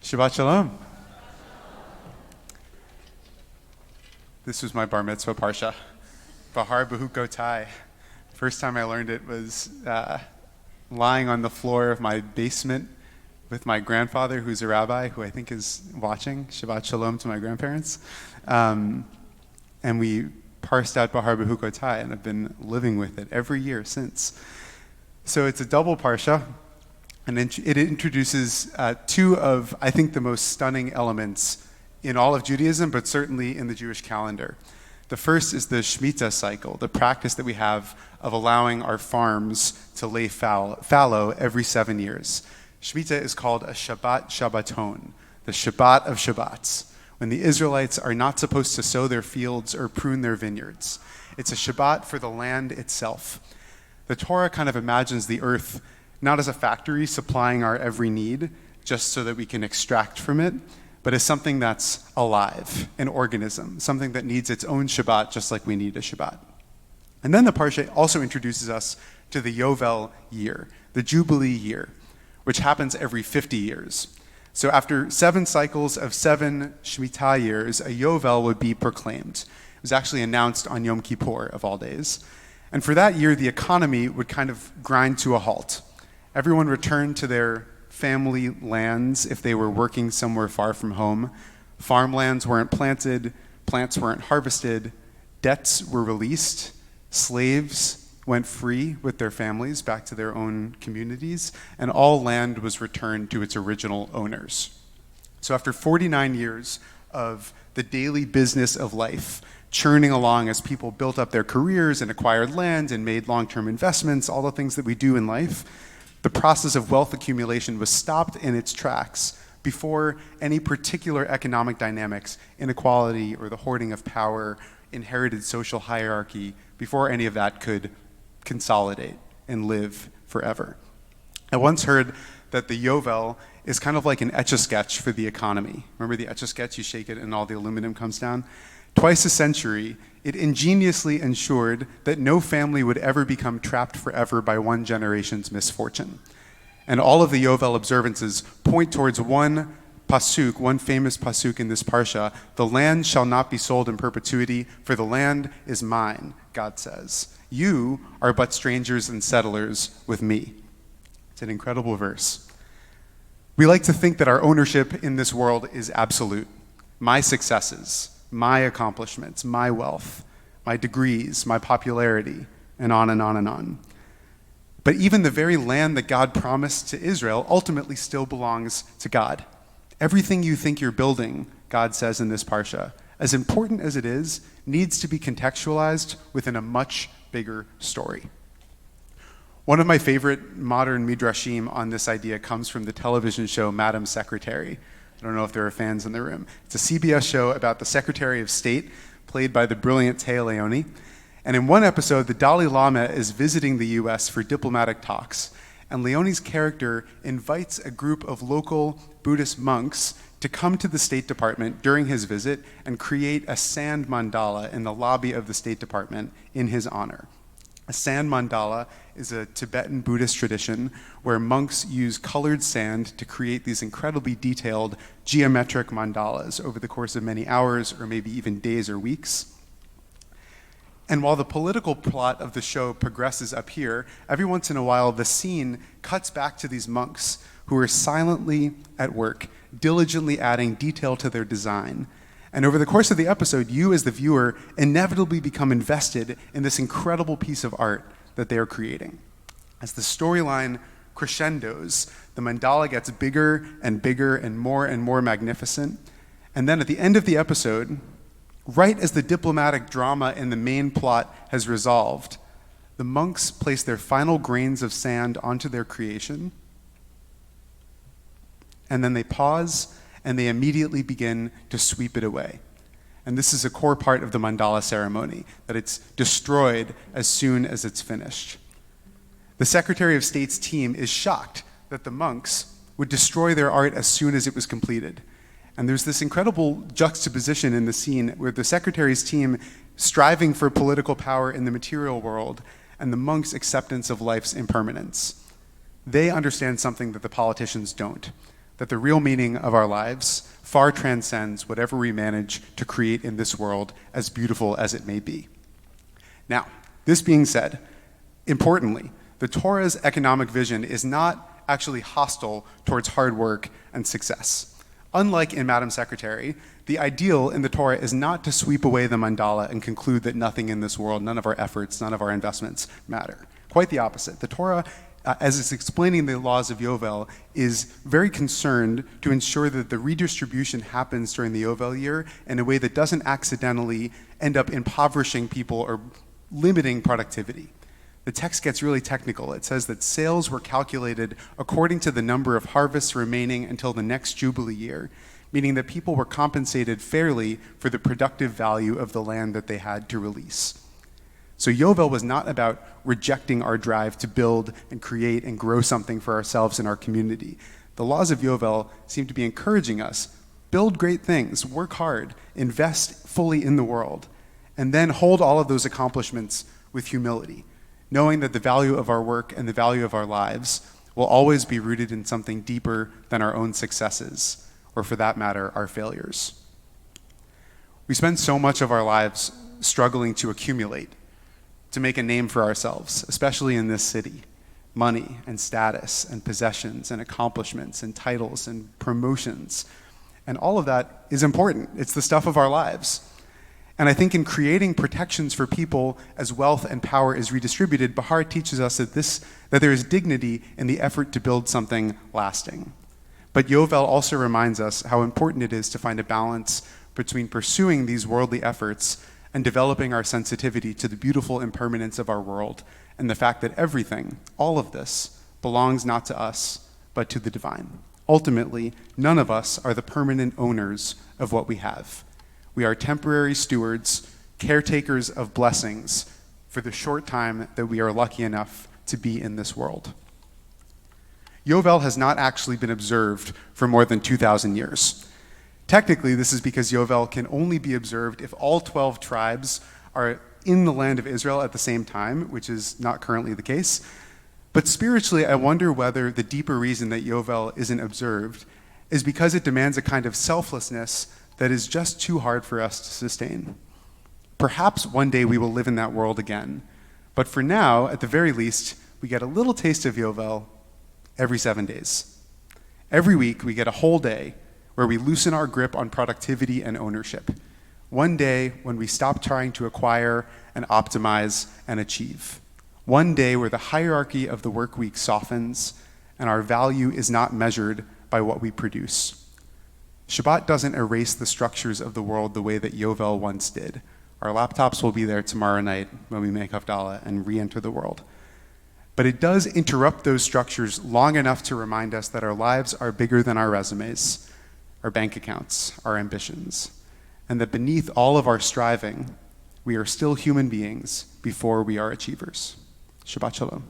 Shabbat Shalom. This was my bar mitzvah parsha, Behar-Behukkotai. First time I learned it was lying on the floor of my basement with my grandfather, who's a rabbi, who I think is watching. Shabbat Shalom to my grandparents. And we parsed out Behar-Behukkotai, and I've been living with it every year since. So it's a double parsha, and it introduces two of, I think, the most stunning elements in all of Judaism, but certainly in the Jewish calendar. The first is the Shemitah cycle, the practice that we have of allowing our farms to lay fallow every 7 years. Shemitah is called a Shabbat Shabbaton, the Shabbat of Shabbats, when the Israelites are not supposed to sow their fields or prune their vineyards. It's a Shabbat for the land itself. The Torah kind of imagines the earth not as a factory supplying our every need, just so that we can extract from it, but as something that's alive, an organism, something that needs its own Shabbat, just like we need a Shabbat. And then the Parsha also introduces us to the Yovel year, the Jubilee year, which happens every 50 years. So after 7 cycles of 7 Shemitah years, a Yovel would be proclaimed. It was actually announced on Yom Kippur, of all days. And for that year, the economy would kind of grind to a halt. Everyone returned to their family lands if they were working somewhere far from home. Farmlands weren't planted, plants weren't harvested, debts were released, slaves went free with their families back to their own communities, and all land was returned to its original owners. So after 49 years of the daily business of life, churning along as people built up their careers and acquired land and made long-term investments, all the things that we do in life, the process of wealth accumulation was stopped in its tracks before any particular economic dynamics, inequality or the hoarding of power, inherited social hierarchy, before any of that could consolidate and live forever. I once heard that the Yovel is kind of like an Etch-a-Sketch for the economy. Remember the Etch-a-Sketch? You shake it and all the aluminum comes down? Twice a century, it ingeniously ensured that no family would ever become trapped forever by one generation's misfortune. And all of the Yovel observances point towards one pasuk, one famous pasuk in this parsha: the land shall not be sold in perpetuity, for the land is mine, God says. You are but strangers and settlers with me. It's an incredible verse. We like to think that our ownership in this world is absolute. My successes, my accomplishments, my wealth, my degrees, my popularity, and on and on and on. But even the very land that God promised to Israel ultimately still belongs to God. Everything you think you're building, God says in this parsha, as important as it is, needs to be contextualized within a much bigger story. One of my favorite modern midrashim on this idea comes from the television show Madam Secretary. I don't know if there are fans in the room. It's a CBS show about the Secretary of State, played by the brilliant Téa Leoni. And in one episode, the Dalai Lama is visiting the US for diplomatic talks. And Leoni's character invites a group of local Buddhist monks to come to the State Department during his visit and create a sand mandala in the lobby of the State Department in his honor. A sand mandala is a Tibetan Buddhist tradition where monks use colored sand to create these incredibly detailed geometric mandalas over the course of many hours or maybe even days or weeks. And while the political plot of the show progresses up here, every once in a while the scene cuts back to these monks who are silently at work, diligently adding detail to their design. And over the course of the episode, you as the viewer inevitably become invested in this incredible piece of art that they are creating. As the storyline crescendos, the mandala gets bigger and bigger and more magnificent. And then at the end of the episode, right as the diplomatic drama in the main plot has resolved, the monks place their final grains of sand onto their creation, and then they pause and they immediately begin to sweep it away. And this is a core part of the mandala ceremony, that it's destroyed as soon as it's finished. The Secretary of State's team is shocked that the monks would destroy their art as soon as it was completed. And there's this incredible juxtaposition in the scene where the Secretary's team striving for political power in the material world and the monks' acceptance of life's impermanence. They understand something that the politicians don't. that the real meaning of our lives far transcends whatever we manage to create in this world, as beautiful as it may be. Now, this being said, importantly, the Torah's economic vision is not actually hostile towards hard work and success. Unlike in Madam Secretary, the ideal in the Torah is not to sweep away the mandala and conclude that nothing in this world, none of our efforts, none of our investments matter. Quite the opposite. The Torah, as it's explaining the laws of Yovel, is very concerned to ensure that the redistribution happens during the Yovel year in a way that doesn't accidentally end up impoverishing people or limiting productivity. The text gets really technical. It says that sales were calculated according to the number of harvests remaining until the next Jubilee year, meaning that people were compensated fairly for the productive value of the land that they had to release. So Yovel was not about rejecting our drive to build and create and grow something for ourselves and our community. The laws of Yovel seem to be encouraging us, build great things, work hard, invest fully in the world, and then hold all of those accomplishments with humility, knowing that the value of our work and the value of our lives will always be rooted in something deeper than our own successes, or for that matter, our failures. We spend so much of our lives struggling to accumulate, to make a name for ourselves, especially in this city. Money and status and possessions and accomplishments and titles and promotions. And all of that is important. It's the stuff of our lives. And I think in creating protections for people as wealth and power is redistributed, Behar teaches us that there is dignity in the effort to build something lasting. But Yovel also reminds us how important it is to find a balance between pursuing these worldly efforts and developing our sensitivity to the beautiful impermanence of our world and the fact that everything, all of this, belongs not to us, but to the divine. Ultimately, none of us are the permanent owners of what we have. We are temporary stewards, caretakers of blessings for the short time that we are lucky enough to be in this world. Yovel has not actually been observed for more than 2,000 years. Technically, this is because Yovel can only be observed if all 12 tribes are in the land of Israel at the same time, which is not currently the case. But spiritually, I wonder whether the deeper reason that Yovel isn't observed is because it demands a kind of selflessness that is just too hard for us to sustain. Perhaps one day we will live in that world again. But for now, at the very least, we get a little taste of Yovel every 7 days. Every week, we get a whole day where we loosen our grip on productivity and ownership. One day when we stop trying to acquire and optimize and achieve. One day where the hierarchy of the work week softens and our value is not measured by what we produce. Shabbat doesn't erase the structures of the world the way that Yovel once did. Our laptops will be there tomorrow night when we make Havdalah and re-enter the world. But it does interrupt those structures long enough to remind us that our lives are bigger than our resumes, our bank accounts, our ambitions, and that beneath all of our striving, we are still human beings before we are achievers. Shabbat Shalom.